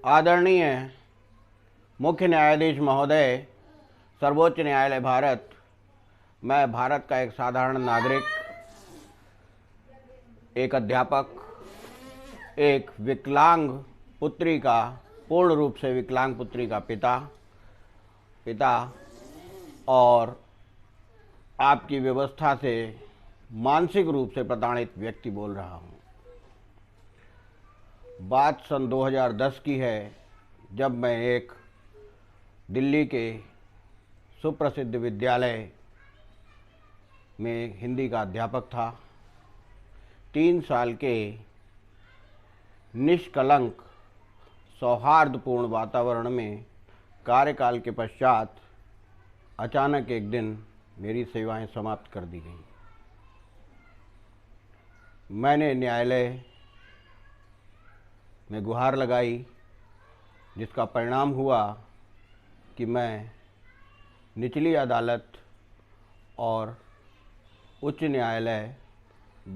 आदरणीय मुख्य न्यायाधीश महोदय, सर्वोच्च न्यायालय भारत। मैं भारत का एक साधारण नागरिक, एक अध्यापक, एक विकलांग पुत्री का, पूर्ण रूप से विकलांग पुत्री का पिता और आपकी व्यवस्था से मानसिक रूप से प्रताड़ित व्यक्ति बोल रहा हूँ। बात सन 2010 की है, जब मैं एक दिल्ली के सुप्रसिद्ध विद्यालय में हिंदी का अध्यापक था। 3 साल के निष्कलंक सौहार्दपूर्ण वातावरण में कार्यकाल के पश्चात अचानक एक दिन मेरी सेवाएं समाप्त कर दी गईं। मैंने न्यायालय में गुहार लगाई, जिसका परिणाम हुआ कि मैं निचली अदालत और उच्च न्यायालय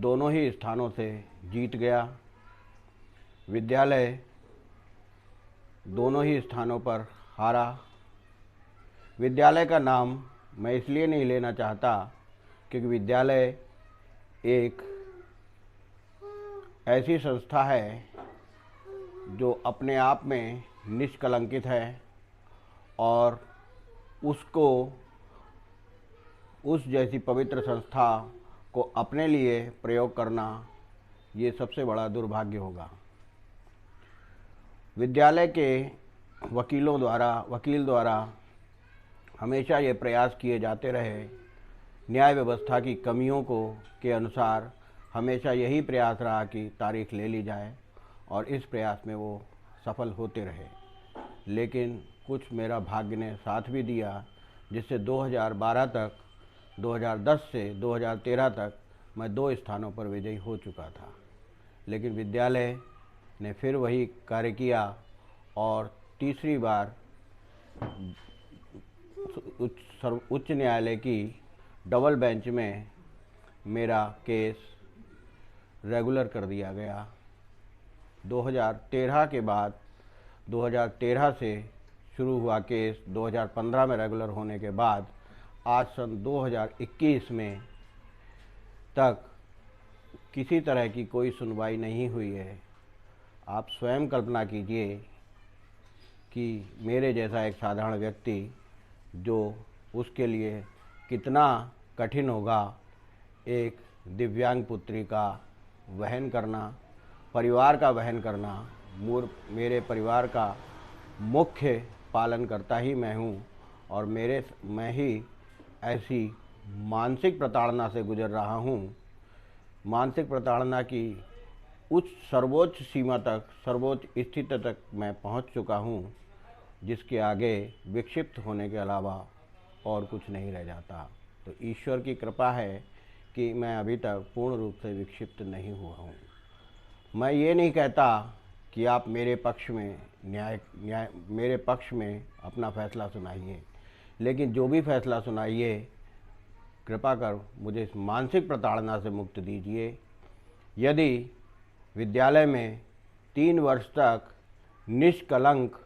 दोनों ही स्थानों से जीत गया। विद्यालय दोनों ही स्थानों पर हारा। विद्यालय का नाम मैं इसलिए नहीं लेना चाहता क्योंकि विद्यालय एक ऐसी संस्था है जो अपने आप में निष्कलंकित है और उसको, उस जैसी पवित्र संस्था को अपने लिए प्रयोग करना ये सबसे बड़ा दुर्भाग्य होगा। विद्यालय के वकील द्वारा हमेशा ये प्रयास किए जाते रहे, न्याय व्यवस्था की कमियों के अनुसार हमेशा यही प्रयास रहा कि तारीख ले ली जाए और इस प्रयास में वो सफल होते रहे। लेकिन कुछ मेरा भाग्य ने साथ भी दिया, जिससे 2010 से 2013 तक मैं 2 स्थानों पर विजयी हो चुका था। लेकिन विद्यालय ने फिर वही कार्य किया और तीसरी बार उच्च न्यायालय की डबल बेंच में मेरा केस रेगुलर कर दिया गया। 2013 के बाद 2013 से शुरू हुआ केस 2015 में रेगुलर होने के बाद आज सन 2021 में तक किसी तरह की कोई सुनवाई नहीं हुई है। आप स्वयं कल्पना कीजिए कि मेरे जैसा एक साधारण व्यक्ति, जो उसके लिए कितना कठिन होगा एक दिव्यांग पुत्री का वहन करना, परिवार का वहन करना। मेरे परिवार का मुख्य पालनकर्ता ही मैं हूँ और मैं ही ऐसी मानसिक प्रताड़ना से गुजर रहा हूँ। मानसिक प्रताड़ना की सर्वोच्च सीमा तक, सर्वोच्च स्थिति तक मैं पहुँच चुका हूँ, जिसके आगे विक्षिप्त होने के अलावा और कुछ नहीं रह जाता। तो ईश्वर की कृपा है कि मैं अभी तक पूर्ण रूप से विक्षिप्त नहीं हुआ हूँ। मैं ये नहीं कहता कि आप मेरे पक्ष में अपना फैसला सुनाइए, लेकिन जो भी फैसला सुनाइए, कृपा कर मुझे इस मानसिक प्रताड़ना से मुक्त दीजिए। यदि विद्यालय में 3 वर्ष तक निष्कलंक,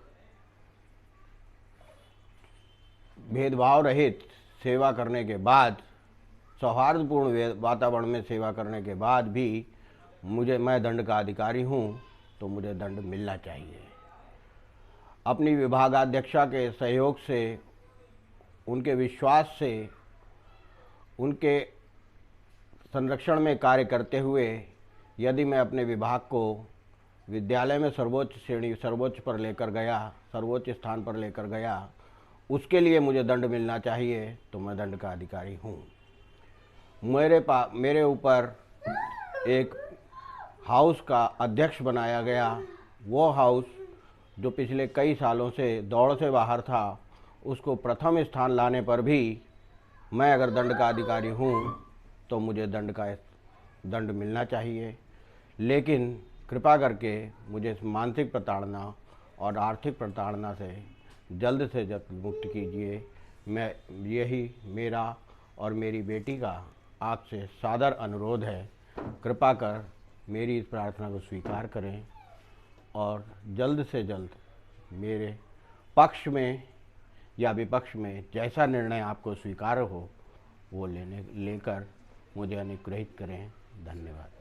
भेदभाव रहित सेवा करने के बाद, सौहार्दपूर्ण वातावरण में सेवा करने के बाद भी मैं दंड का अधिकारी हूँ, तो मुझे दंड मिलना चाहिए। अपनी विभागाध्यक्षा के सहयोग से, उनके विश्वास से, उनके संरक्षण में कार्य करते हुए यदि मैं अपने विभाग को विद्यालय में सर्वोच्च स्थान पर लेकर गया, उसके लिए मुझे दंड मिलना चाहिए, तो मैं दंड का अधिकारी हूँ। मेरे ऊपर एक हाउस का अध्यक्ष बनाया गया। वो हाउस जो पिछले कई सालों से दौड़ से बाहर था, उसको प्रथम स्थान लाने पर भी मैं अगर दंड का अधिकारी हूँ तो मुझे दंड मिलना चाहिए। लेकिन कृपा करके मुझे इस मानसिक प्रताड़ना और आर्थिक प्रताड़ना से जल्द मुक्त कीजिए। मैं यही मेरा और मेरी बेटी का आपसे सादर अनुरोध है। कृपा कर मेरी इस प्रार्थना को स्वीकार करें और जल्द से जल्द मेरे पक्ष में या विपक्ष में जैसा निर्णय आपको स्वीकार्य हो वो लेकर मुझे अनुग्रहित करें। धन्यवाद।